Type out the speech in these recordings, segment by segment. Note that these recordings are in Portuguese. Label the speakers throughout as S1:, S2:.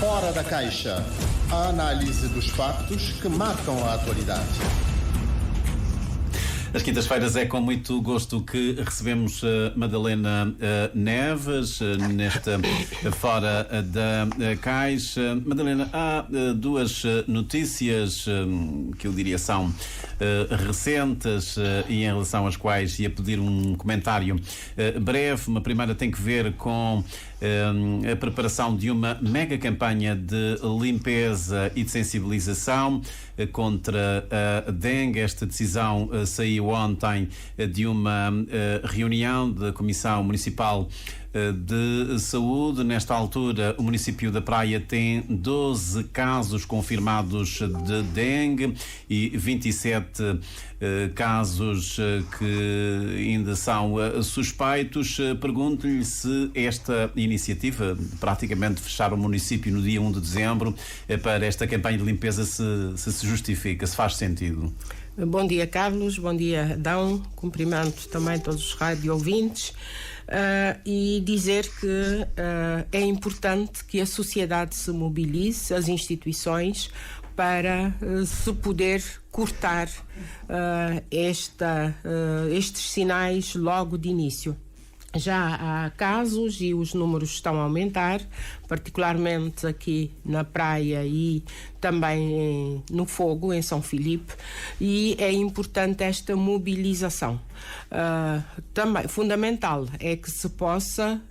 S1: Fora da Caixa. A análise dos factos que marcam a atualidade.
S2: As quintas-feiras é com muito gosto que recebemos Madalena Neves nesta Fora da Caixa. Madalena, há duas notícias que eu diria são recentes e em relação às quais ia pedir um comentário breve. Uma primeira tem que ver com a preparação de uma mega campanha de limpeza e de sensibilização contra a dengue. Esta decisão saiu ontem de uma reunião da Comissão Municipal de Saúde. Nesta altura, o município da Praia tem 12 casos confirmados de dengue e 27 casos que ainda são suspeitos. Pergunto-lhe se esta iniciativa de praticamente fechar o município no dia 1 de dezembro para esta campanha de limpeza se justifica, se faz sentido.
S3: Bom dia, Carlos. Bom dia, Adão. Cumprimento também todos os rádio-ouvintes e dizer que é importante que a sociedade se mobilize, as instituições, para se poder cortar estes sinais logo de início. Já há casos e os números estão a aumentar, particularmente aqui na Praia e também no Fogo, em São Filipe, e é importante esta mobilização. Também fundamental é que se possa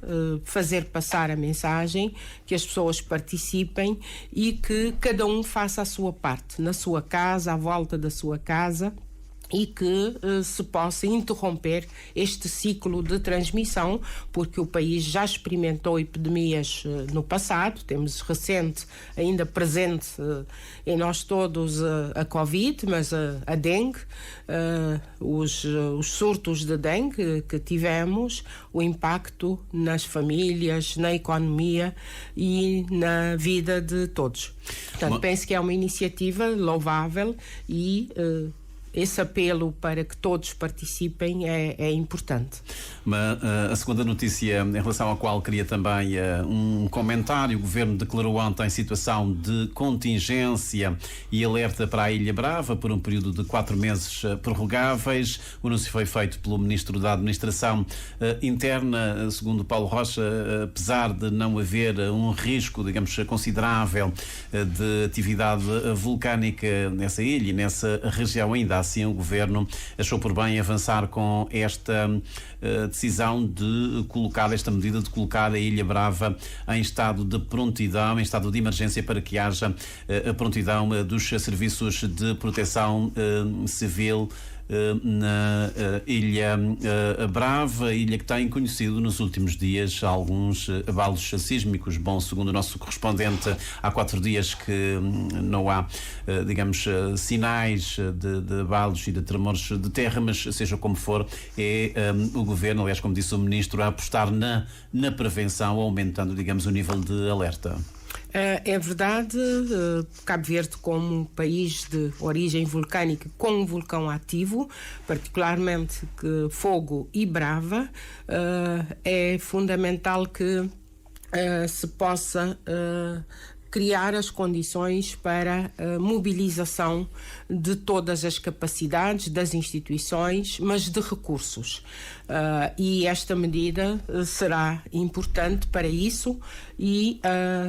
S3: fazer passar a mensagem, que as pessoas participem e que cada um faça a sua parte, na sua casa, à volta da sua casa, e que se possa interromper este ciclo de transmissão, porque o país já experimentou epidemias no passado. Temos recente, ainda presente em nós todos a Covid, mas a dengue, os surtos de dengue que tivemos, o impacto nas famílias, na economia e na vida de todos. Portanto, penso que é uma iniciativa louvável e esse apelo para que todos participem é importante.
S2: A segunda notícia, em relação à qual queria também um comentário: o Governo declarou ontem situação de contingência e alerta para a Ilha Brava por um período de 4 meses prorrogáveis. O anúncio foi feito pelo Ministro da Administração Interna. Segundo Paulo Rocha, apesar de não haver um risco, digamos, considerável de atividade vulcânica nessa ilha e nessa região, ainda assim o Governo achou por bem avançar com esta decisão de colocar esta medida, de colocar a Ilha Brava em estado de prontidão, em estado de emergência, para que haja a prontidão dos serviços de proteção civil na Ilha Brava, ilha que tem conhecido nos últimos dias alguns abalos sísmicos. Bom, segundo o nosso correspondente, há 4 dias que não há, digamos, sinais de abalos e de tremores de terra, mas seja como for, é o Governo, aliás, como disse o Ministro, a apostar na prevenção, aumentando, digamos, o nível de alerta.
S3: É verdade, Cabo Verde, como um país de origem vulcânica com um vulcão ativo, particularmente que Fogo e Brava, é fundamental que se possa criar as condições para a mobilização de todas as capacidades das instituições, mas de recursos. E esta medida será importante para isso e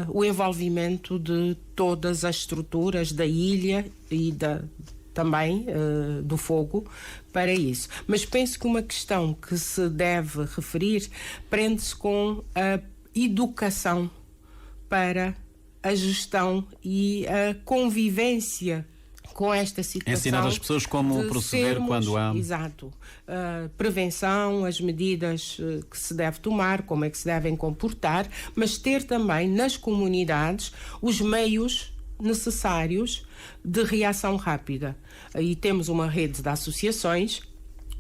S3: o envolvimento de todas as estruturas da ilha e também do Fogo para isso. Mas penso que uma questão que se deve referir prende-se com a educação para a gestão e a convivência com esta situação.
S2: Ensinar as pessoas como proceder quando há...
S3: Exato. Prevenção, as medidas que se deve tomar, como é que se devem comportar, mas ter também nas comunidades os meios necessários de reação rápida. Aí temos uma rede de associações.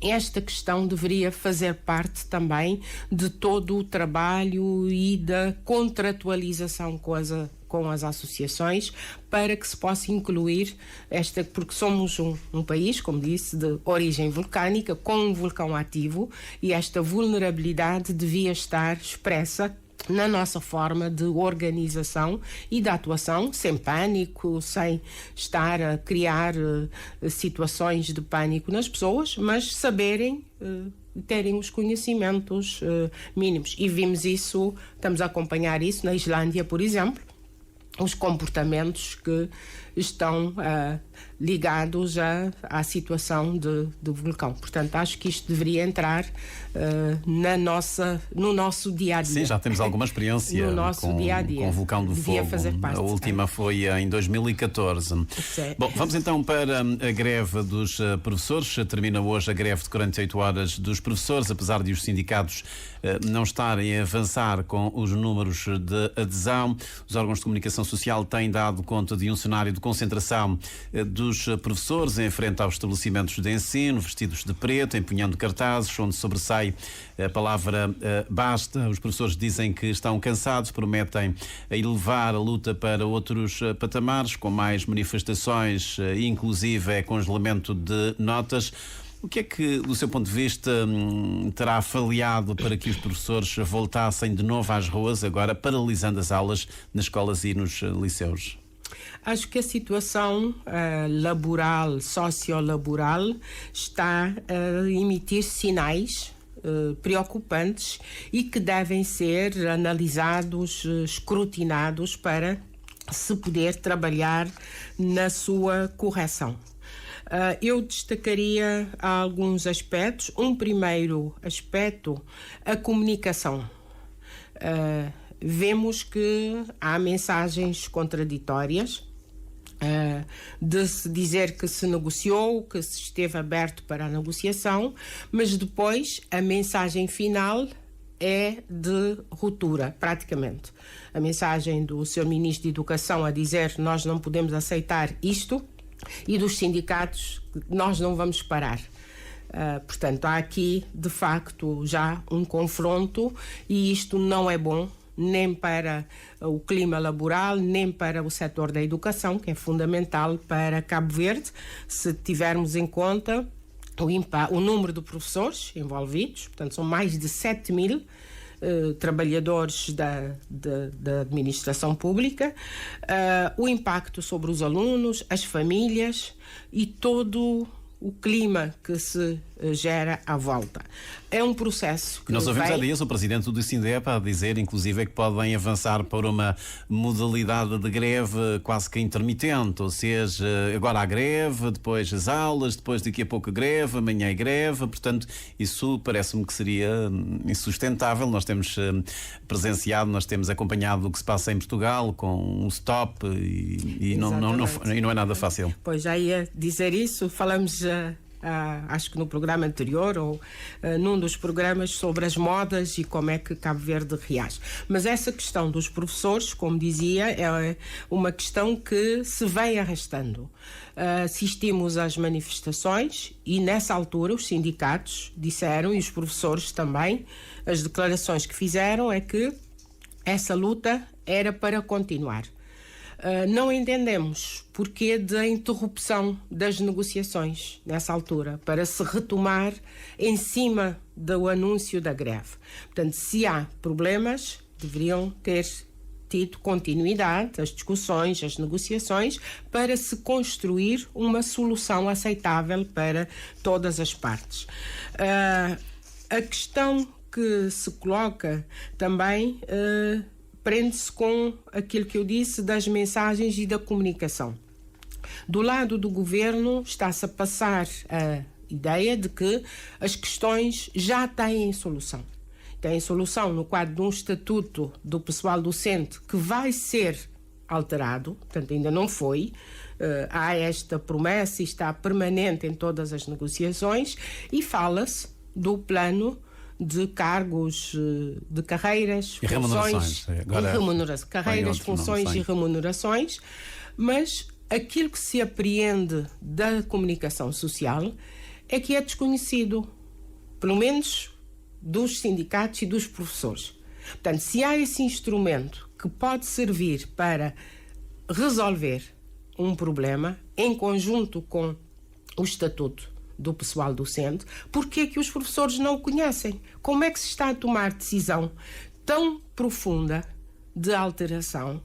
S3: Esta questão deveria fazer parte também de todo o trabalho e da contratualização com as associações, para que se possa incluir porque somos um país, como disse, de origem vulcânica, com um vulcão ativo, e esta vulnerabilidade devia estar expressa na nossa forma de organização e de atuação, sem pânico, sem estar a criar situações de pânico nas pessoas, mas saberem terem os conhecimentos mínimos. E vimos isso, estamos a acompanhar isso na Islândia, por exemplo, os comportamentos que estão ligados à situação de vulcão. Portanto, acho que isto deveria entrar no nosso dia-a-dia.
S2: Sim, já temos alguma experiência
S3: no nosso dia-a-dia.
S2: Com o vulcão do
S3: Devia
S2: Fogo.
S3: fazer parte.
S2: A última foi em 2014. Bom, vamos então para a greve dos professores. Termina hoje a greve de 48 horas dos professores, apesar de os sindicatos não estarem a avançar com os números de adesão. Os órgãos de comunicação social têm dado conta de um cenário de concentração dos professores em frente aos estabelecimentos de ensino, vestidos de preto, empunhando cartazes onde sobressai a palavra basta. Os professores dizem que estão cansados, prometem elevar a luta para outros patamares, com mais manifestações, inclusive congelamento de notas. O que é que, do seu ponto de vista, terá falhado para que os professores voltassem de novo às ruas, agora paralisando as aulas nas escolas e nos liceus?
S3: Acho que a situação laboral, sociolaboral, está a emitir sinais preocupantes e que devem ser analisados, escrutinados para se poder trabalhar na sua correção. Eu destacaria alguns aspectos. Um primeiro aspecto, a comunicação. Vemos que há mensagens contraditórias de se dizer que se negociou, que se esteve aberto para a negociação, mas depois a mensagem final é de ruptura, praticamente. A mensagem do Sr. Ministro de Educação a dizer nós não podemos aceitar isto, e dos sindicatos nós não vamos parar. Portanto, há aqui de facto já um confronto e isto não é bom nem para o clima laboral, nem para o setor da educação, que é fundamental para Cabo Verde, se tivermos em conta o número de professores envolvidos. Portanto, são mais de 7.000 trabalhadores da administração pública, o impacto sobre os alunos, as famílias e todo o clima que se gera à volta. É um processo que
S2: nós ouvimos há dias o presidente do SINDEP a dizer, inclusive, que podem avançar para uma modalidade de greve quase que intermitente, ou seja, agora há greve, depois as aulas, depois daqui a pouco a greve, amanhã é greve. Portanto, isso parece-me que seria insustentável. Nós temos presenciado, nós temos acompanhado o que se passa em Portugal com um stop e não é nada fácil.
S3: Pois, já ia dizer isso. Falamos acho que no programa anterior ou num dos programas sobre as modas e como é que Cabo Verde reage. Mas essa questão dos professores, como dizia, é uma questão que se vem arrastando. Assistimos às manifestações e nessa altura os sindicatos disseram, e os professores também, as declarações que fizeram é que essa luta era para continuar. Não entendemos porquê da interrupção das negociações nessa altura, para se retomar em cima do anúncio da greve. Portanto, se há problemas, deveriam ter tido continuidade, as discussões, as negociações, para se construir uma solução aceitável para todas as partes. A questão que se coloca também prende-se com aquilo que eu disse das mensagens e da comunicação. Do lado do governo está-se a passar a ideia de que as questões já têm solução. Têm solução no quadro de um estatuto do pessoal docente que vai ser alterado, portanto ainda não foi. Há esta promessa e está permanente em todas as negociações e fala-se do plano de cargos, de carreiras,
S2: e
S3: funções carreiras, funções e remunerações, mas aquilo que se apreende da comunicação social é que é desconhecido, pelo menos dos sindicatos e dos professores. Portanto, se há esse instrumento que pode servir para resolver um problema em conjunto com o estatuto do pessoal docente, porque é que os professores não o conhecem? Como é que se está a tomar decisão tão profunda de alteração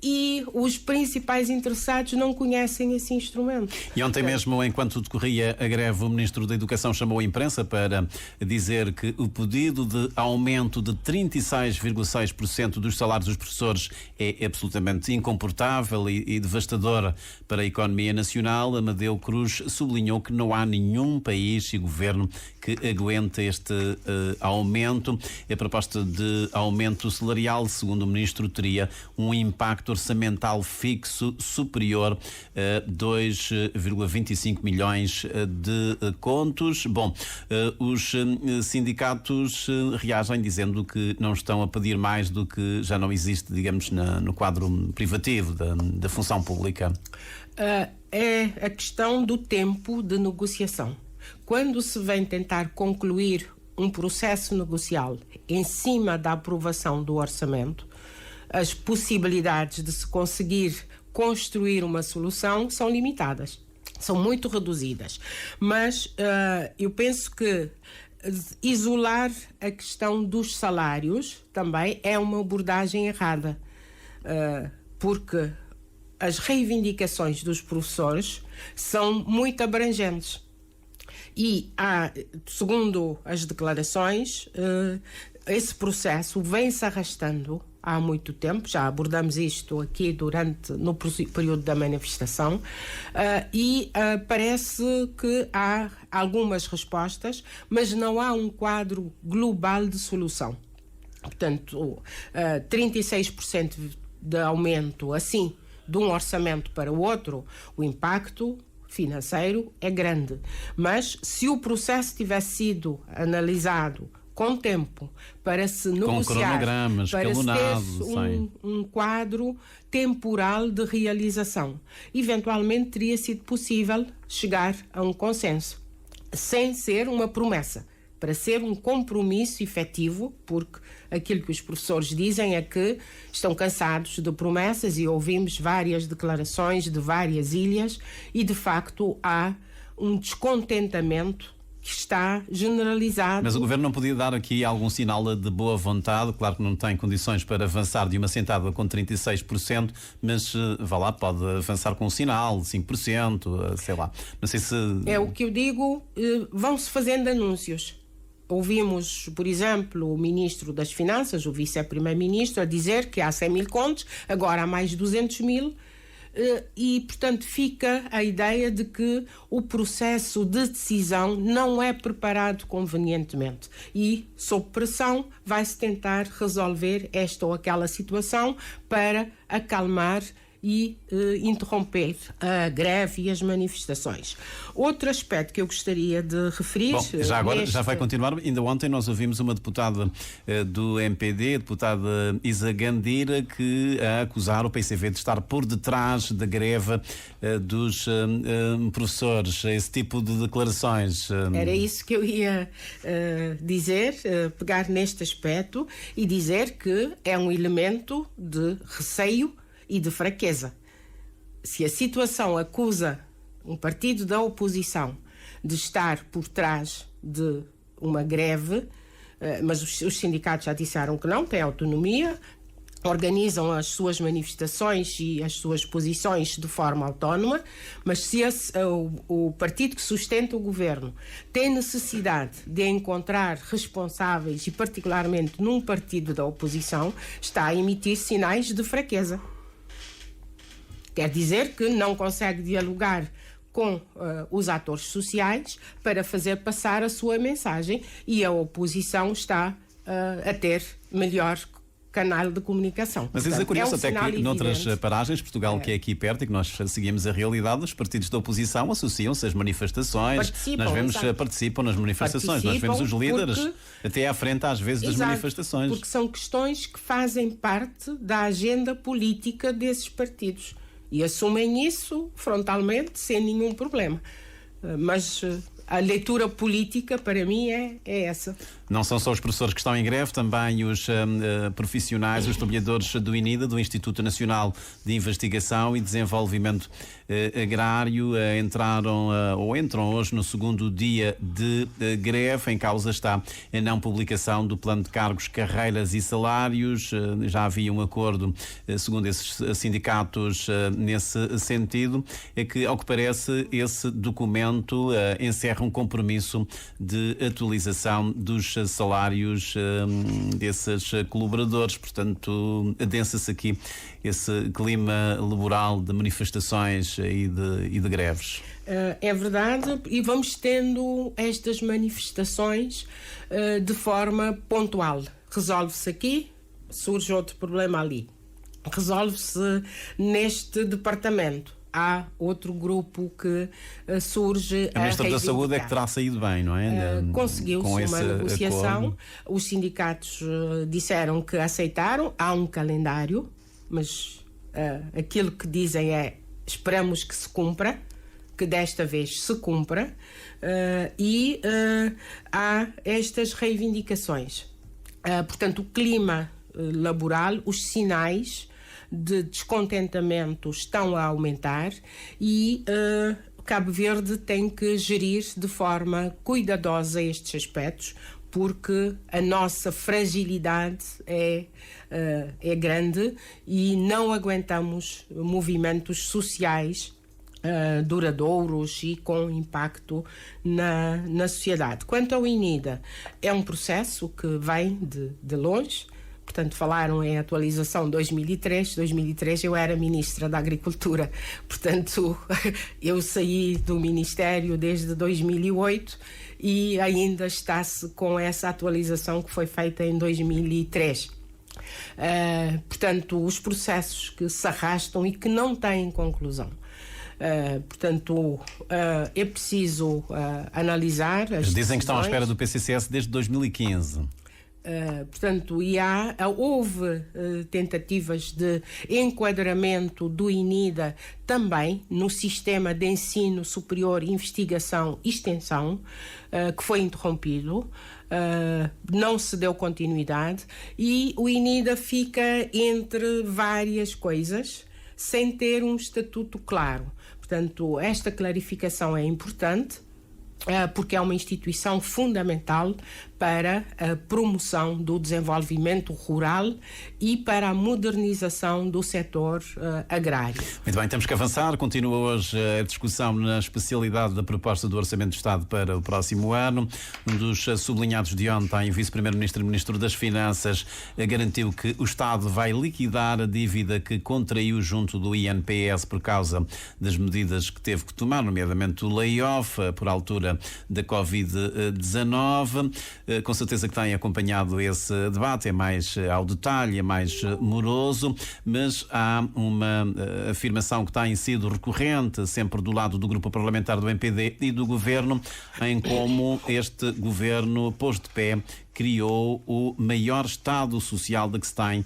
S3: e os principais interessados não conhecem esse instrumento.
S2: E ontem mesmo, enquanto decorria a greve, o Ministro da Educação chamou a imprensa para dizer que o pedido de aumento de 36,6% dos salários dos professores é absolutamente incomportável e devastador para a economia nacional. Amadeu Cruz sublinhou que não há nenhum país e governo que aguente este aumento. A proposta de aumento salarial, segundo o Ministro, teria um impacto orçamental fixo superior a 2,25 milhões de contos. Bom, os sindicatos reagem dizendo que não estão a pedir mais do que já não existe, digamos, no quadro privativo da função pública.
S3: É a questão do tempo de negociação. Quando se vem tentar concluir um processo negocial em cima da aprovação do orçamento, as possibilidades de se conseguir construir uma solução são limitadas, são muito reduzidas. Mas eu penso que isolar a questão dos salários também é uma abordagem errada, porque as reivindicações dos professores são muito abrangentes. E, segundo as declarações, esse processo vem-se arrastando há muito tempo, já abordamos isto aqui no período da manifestação, e parece que há algumas respostas, mas não há um quadro global de solução. Portanto, 36% de aumento, assim, de um orçamento para o outro, o impacto financeiro é grande. Mas se o processo tivesse sido analisado com tempo, para se negociar, para se ter um quadro temporal de realização, eventualmente teria sido possível chegar a um consenso, sem ser uma promessa, para ser um compromisso efetivo, porque aquilo que os professores dizem é que estão cansados de promessas, e ouvimos várias declarações de várias ilhas, e de facto há um descontentamento que está generalizado.
S2: Mas o Governo não podia dar aqui algum sinal de boa vontade? Claro que não tem condições para avançar de uma sentada com 36%, mas vá lá, pode avançar com um sinal, 5%, sei lá. Não sei se...
S3: É o que eu digo, vão-se fazendo anúncios. Ouvimos, por exemplo, o Ministro das Finanças, o Vice-Primeiro-Ministro, a dizer que há 100 mil contos, agora há mais 200 mil, e, portanto, fica a ideia de que o processo de decisão não é preparado convenientemente e, sob pressão, vai-se tentar resolver esta ou aquela situação para acalmar e interromper a greve e as manifestações. Outro aspecto que eu gostaria de referir...
S2: Bom, já agora, já vai continuar. Ainda ontem nós ouvimos uma deputada do MPD, a deputada Isa Gandira, que a acusar o PCV de estar por detrás da greve dos professores. Esse tipo de declarações...
S3: Era isso que eu ia dizer, pegar neste aspecto e dizer que é um elemento de receio e de fraqueza. Se a situação acusa um partido da oposição de estar por trás de uma greve, mas os sindicatos já disseram que não, têm autonomia, organizam as suas manifestações e as suas posições de forma autónoma, mas se o partido que sustenta o governo tem necessidade de encontrar responsáveis, e particularmente num partido da oposição, está a emitir sinais de fraqueza. Quer dizer que não consegue dialogar com os atores sociais para fazer passar a sua mensagem, e a oposição está a ter melhor canal de comunicação.
S2: Mas isso é curioso, até que noutras paragens, Portugal, que é aqui perto e que nós seguimos a realidade, os partidos da oposição associam-se às manifestações. Participam nas manifestações. Nós vemos os líderes até à frente, às vezes, das manifestações.
S3: Porque são questões que fazem parte da agenda política desses partidos. E assumem isso frontalmente, sem nenhum problema. Mas a leitura política, para mim, é essa.
S2: Não são só os professores que estão em greve, também os profissionais, os trabalhadores do INIDA, do Instituto Nacional de Investigação e Desenvolvimento Agrário, entraram ou entram hoje no segundo dia de greve. Em causa está a não publicação do plano de cargos, carreiras e salários. Já havia um acordo, segundo esses sindicatos, nesse sentido. É que, ao que parece, esse documento encerra um compromisso de atualização dos salários desses colaboradores. Portanto, adensa-se aqui esse clima laboral de manifestações e de greves.
S3: É verdade, e vamos tendo estas manifestações de forma pontual. Resolve-se aqui, surge outro problema ali. Resolve-se neste departamento. Há outro grupo que surge
S2: a Ministra da Saúde é que terá saído bem, não é?
S3: Conseguiu-se uma negociação.
S2: Acordo.
S3: Os sindicatos disseram que aceitaram. Há um calendário, mas aquilo que dizem é: esperamos que se cumpra, que desta vez se cumpra, e há estas reivindicações. Portanto, o clima laboral, os sinais de descontentamento estão a aumentar e Cabo Verde tem que gerir de forma cuidadosa estes aspectos, porque a nossa fragilidade é grande e não aguentamos movimentos sociais duradouros e com impacto na sociedade. Quanto ao INIDA, é um processo que vem de longe. Portanto, falaram em atualização 2003. 2003 eu era Ministra da Agricultura. Portanto, eu saí do Ministério desde 2008 e ainda está-se com essa atualização que foi feita em 2003. Portanto, os processos que se arrastam e que não têm conclusão. Portanto, é preciso analisar as
S2: Dizem que estão à
S3: decisões.
S2: espera do PCCS desde 2015.
S3: Portanto, houve tentativas de enquadramento do INIDA também no sistema de ensino superior, investigação e extensão, que foi interrompido, não se deu continuidade e o INIDA fica entre várias coisas sem ter um estatuto claro. Portanto, esta clarificação é importante, porque é uma instituição fundamental para a promoção do desenvolvimento rural e para a modernização do setor agrário.
S2: Muito bem, temos que avançar. Continua hoje a discussão na especialidade da proposta do Orçamento do Estado para o próximo ano. Um dos sublinhados de ontem, o Vice-Primeiro-Ministro e Ministro das Finanças garantiu que o Estado vai liquidar a dívida que contraiu junto do INPS por causa das medidas que teve que tomar, nomeadamente o layoff por altura da Covid-19. Com certeza que têm acompanhado esse debate, é mais ao detalhe, é mais moroso, mas há uma afirmação que tem sido recorrente, sempre do lado do grupo parlamentar do MPD e do Governo, em como este Governo pôs de pé, criou o maior Estado Social de que se tem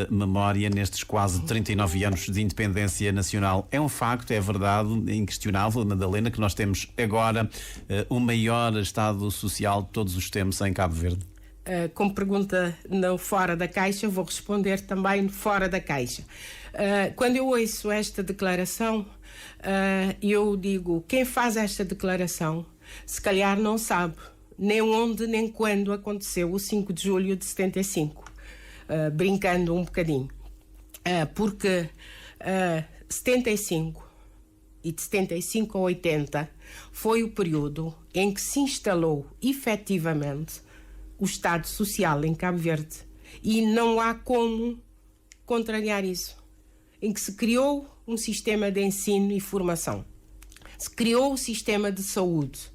S2: memória nestes quase 39 anos de independência nacional. É um facto, é verdade, inquestionável, Madalena, que nós temos agora o maior Estado Social de todos os tempos em Cabo Verde.
S3: Como pergunta no fora da caixa, vou responder também fora da caixa. Quando eu ouço esta declaração, eu digo, quem faz esta declaração se calhar não sabe nem onde nem quando aconteceu o 5 de julho de 75, brincando um bocadinho, porque 75 e de 75 a 80 foi o período em que se instalou efetivamente o Estado Social em Cabo Verde e não há como contrariar isso, em que se criou um sistema de ensino e formação, se criou o sistema de saúde,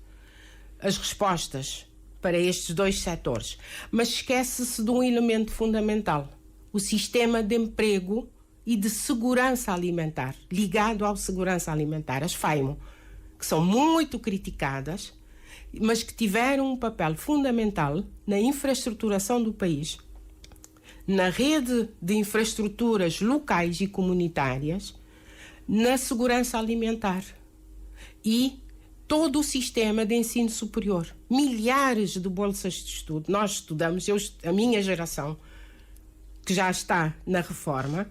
S3: as respostas para estes dois setores, mas esquece-se de um elemento fundamental, o sistema de emprego e de segurança alimentar, ligado à segurança alimentar, as FAIMO, que são muito criticadas, mas que tiveram um papel fundamental na infraestruturação do país, na rede de infraestruturas locais e comunitárias, na segurança alimentar e todo o sistema de ensino superior. Milhares de bolsas de estudo. Nós estudamos, a minha geração, que já está na reforma,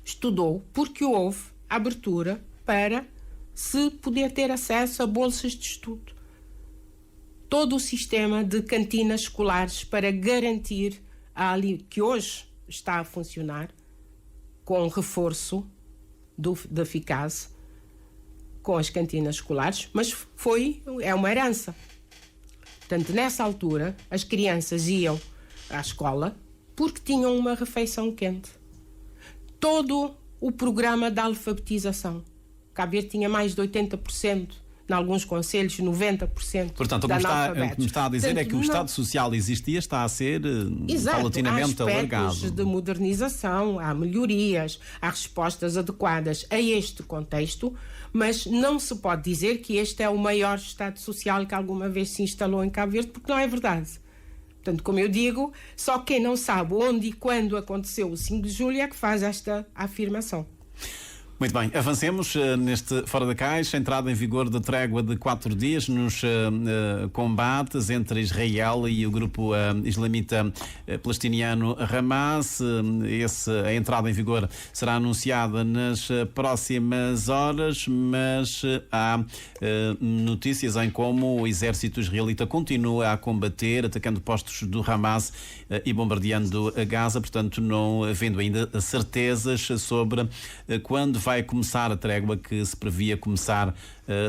S3: estudou porque houve abertura para se poder ter acesso a bolsas de estudo. Todo o sistema de cantinas escolares para garantir que hoje está a funcionar com reforço da eficácia com as cantinas escolares, mas é uma herança. Portanto, nessa altura, as crianças iam à escola porque tinham uma refeição quente. Todo o programa de alfabetização. Cabo Verde tinha mais de 80%, em alguns concelhos 90%.
S2: Portanto, o que me está a dizer é que o Estado Social existia, está a ser paulatinamente alargado. Há aspectos
S3: de modernização, há melhorias, há respostas adequadas a este contexto, mas não se pode dizer que este é o maior Estado Social que alguma vez se instalou em Cabo Verde, porque não é verdade. Portanto, como eu digo, só quem não sabe onde e quando aconteceu o 5 de julho é que faz esta afirmação.
S2: Muito bem, avancemos neste Fora da Caixa, entrada em vigor da trégua de 4 dias nos combates entre Israel e o grupo islamita palestiniano Hamas. A entrada em vigor será anunciada nas próximas horas, mas há notícias em como o exército israelita continua a combater, atacando postos do Hamas e bombardeando a Gaza, portanto não havendo ainda certezas sobre quando vai começar a trégua que se previa começar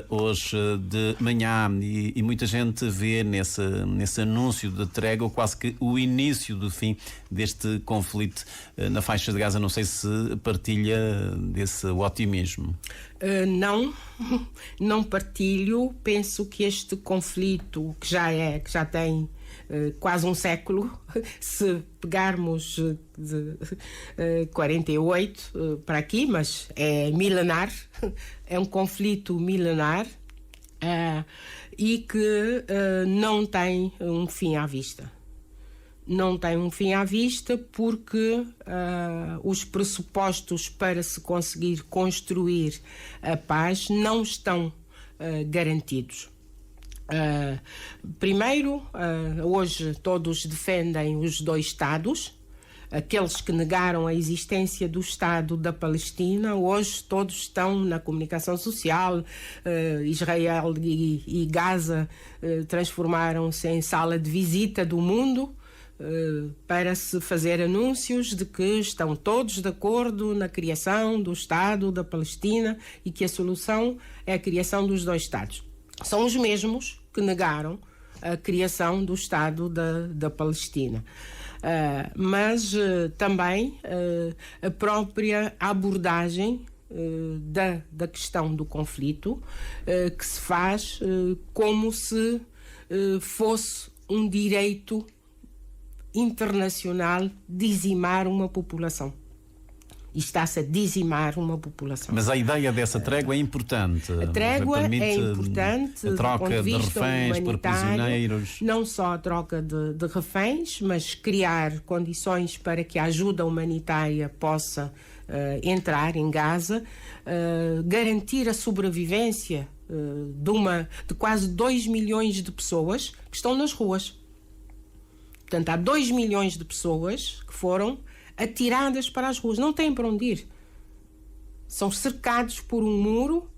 S2: hoje de manhã, e muita gente vê nesse anúncio de trégua quase que o início do fim deste conflito na faixa de Gaza. Não sei se partilha desse otimismo. Não
S3: partilho. Penso que este conflito que já tem quase um século, se pegarmos de 48 para aqui, mas é milenar, é um conflito milenar e que não tem um fim à vista. Não tem um fim à vista porque os pressupostos para se conseguir construir a paz não estão garantidos. Primeiro, hoje todos defendem os dois Estados. Aqueles que negaram a existência do Estado da Palestina, hoje todos estão na comunicação social. Israel e Gaza transformaram-se em sala de visita do mundo para se fazer anúncios de que estão todos de acordo na criação do Estado da Palestina e que a solução é a criação dos dois Estados. São os mesmos que negaram a criação do Estado da Palestina. Mas também a própria abordagem da questão do conflito, que se faz como se fosse um direito internacional dizimar uma população. E está-se a dizimar uma população.
S2: Mas a ideia dessa trégua é importante.
S3: A trégua é importante
S2: a troca de reféns por prisioneiros.
S3: Não só a troca de reféns, mas criar condições para que a ajuda humanitária possa entrar em Gaza, garantir a sobrevivência de quase 2 milhões de pessoas que estão nas ruas. Portanto, há 2 milhões de pessoas que foram atiradas para as ruas, não têm para onde ir. São cercados por um muro,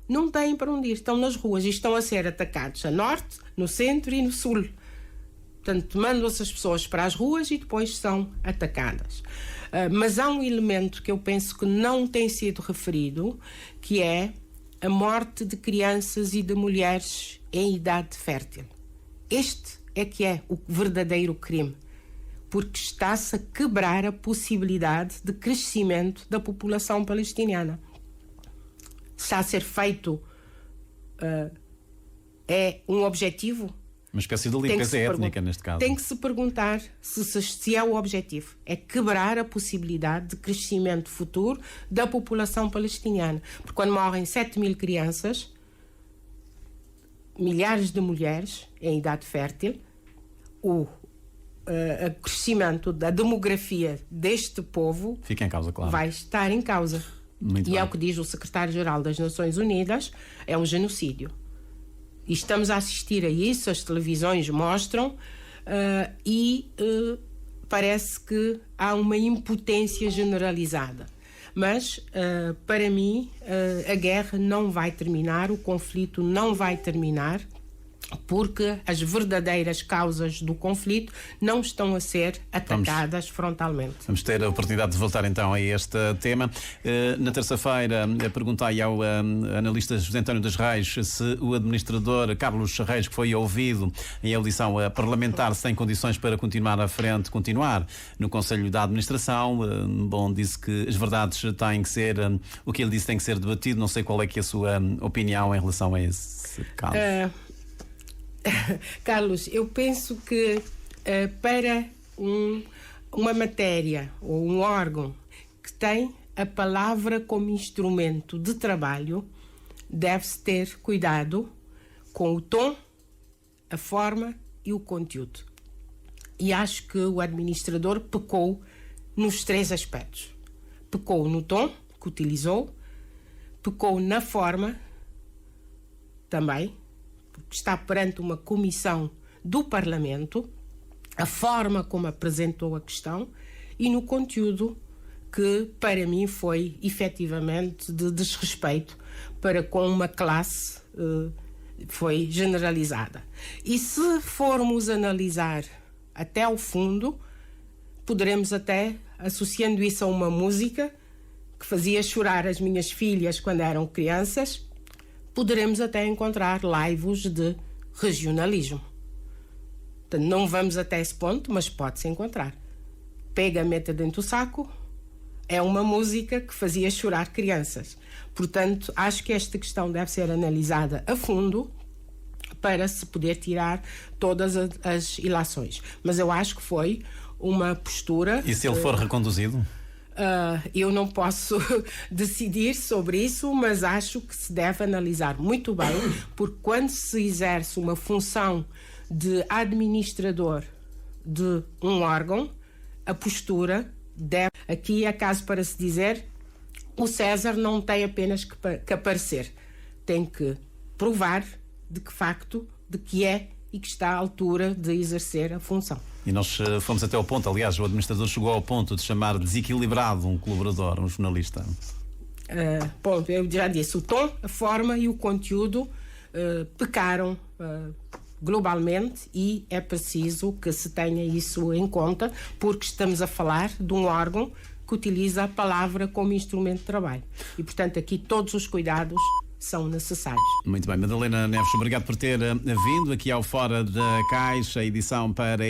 S3: não têm para onde ir, estão nas ruas e estão a ser atacados a norte, no centro e no sul. Portanto, mandam-se as pessoas para as ruas e depois são atacadas. Mas há um elemento que eu penso que não tem sido referido, que é a morte de crianças e de mulheres em idade fértil. Este é que é o verdadeiro crime, porque está-se a quebrar a possibilidade de crescimento da população palestiniana. Está a ser feito é um objetivo.
S2: Uma espécie de limpeza étnica, neste caso.
S3: Tem que se perguntar se é o objetivo. É quebrar a possibilidade de crescimento futuro da população palestiniana. Porque quando morrem 7.000 crianças, milhares de mulheres em idade fértil, o crescimento da demografia deste povo
S2: fica em causa, claro.
S3: Vai estar em causa.
S2: Muito
S3: e
S2: bem.
S3: é o que diz o secretário-geral das Nações Unidas, é um genocídio. E estamos a assistir a isso, as televisões mostram, parece que há uma impotência generalizada. Mas, para mim, a guerra não vai terminar, o conflito não vai terminar, porque as verdadeiras causas do conflito não estão a ser atacadas frontalmente.
S2: Vamos ter a oportunidade de voltar então a este tema. Na terça-feira, perguntei ao analista José António das Reis se o administrador Carlos Reis, que foi ouvido em audição parlamentar, se tem condições para continuar no Conselho da Administração. Bom, disse que as verdades têm que ser, o que ele disse tem que ser debatido. Não sei qual é que é a sua opinião em relação a esse caso.
S3: Carlos, eu penso que para uma matéria ou um órgão que tem a palavra como instrumento de trabalho, deve-se ter cuidado com o tom, a forma e o conteúdo. E acho que o administrador pecou nos 3 aspectos. Pecou no tom que utilizou, pecou na forma também, porque está perante uma comissão do Parlamento, a forma como apresentou a questão, e no conteúdo que, para mim, foi efetivamente de desrespeito para com uma classe, foi generalizada. E se formos analisar até ao fundo, poderemos até, associando isso a uma música que fazia chorar as minhas filhas quando eram crianças, poderemos até encontrar laivos de regionalismo. Portanto, não vamos até esse ponto, mas pode-se encontrar. Pega, meta dentro do saco, é uma música que fazia chorar crianças. Portanto, acho que esta questão deve ser analisada a fundo para se poder tirar todas as ilações. Mas eu acho que foi uma postura...
S2: E se ele for reconduzido?
S3: Eu não posso decidir sobre isso, mas acho que se deve analisar muito bem, porque quando se exerce uma função de administrador de um órgão, a postura deve... Aqui é caso para se dizer, o César não tem apenas que aparecer, tem que provar de que facto, de que é e que está à altura de exercer a função.
S2: E nós fomos até ao ponto, aliás, o administrador chegou ao ponto de chamar desequilibrado um colaborador, um jornalista.
S3: Bom, eu já disse, o tom, a forma e o conteúdo pecaram globalmente, e é preciso que se tenha isso em conta, porque estamos a falar de um órgão que utiliza a palavra como instrumento de trabalho. E, portanto, aqui todos os cuidados são necessários.
S2: Muito bem, Madalena Neves, obrigado por ter vindo aqui ao Fora da Caixa, edição para